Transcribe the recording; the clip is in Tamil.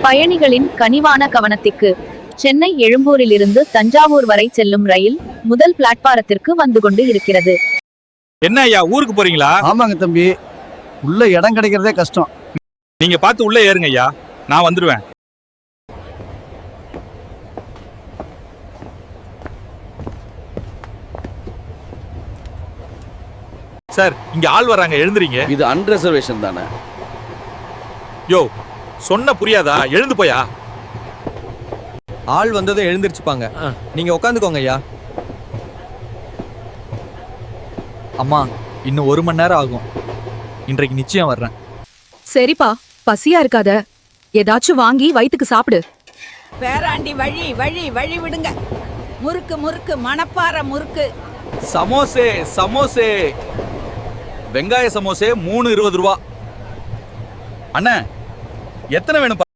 பயணிகளின் கனிவான கவனத்திற்கு சென்னை எழும்பூரிலிருந்து தஞ்சாவூர் வரை செல்லும் ரயில் முதல் பிளாட்பாரத்திற்கு வந்து கொண்டு இருக்கிறது. என்ன ஐயா, ஊருக்கு போறீங்களா? ஆமாங்க தம்பி, உள்ள இடம் கிடைக்கிறதே கஷ்டம். நீங்க பார்த்து உள்ள ஏறுங்க ஐயா, நான் வந்துருவேன். சார், இங்க ஆள் வராங்க, எழுந்துறீங்க. இது அன்ரிசர்வேஷன் தானே? யோ, சொன்ன புரியாதா? எழுந்து போயா. ஆள் வந்ததும் எழுந்திருச்சுப்பாங்க. நீங்க உட்காந்துக்கோங்க ஐயா. அம்மா, இன்னும் 1 மணி நேரம் ஆகும். இன்றைக்கு நிச்சயம் வர்றேன். சரிப்பா, பசியா இருக்காத, ஏதாச்சும் வாங்கி வயித்துக்கு சாப்பிடு. பேராண்டி வழி வழி வழி விடுங்க. முறுக்கு முறுக்கு, மணப்பாறை முறுக்கு. சமோசே சமோசே, வெங்காய சமோசே 3.20 ரூபா. அண்ணா, எத்தனை வேணும்?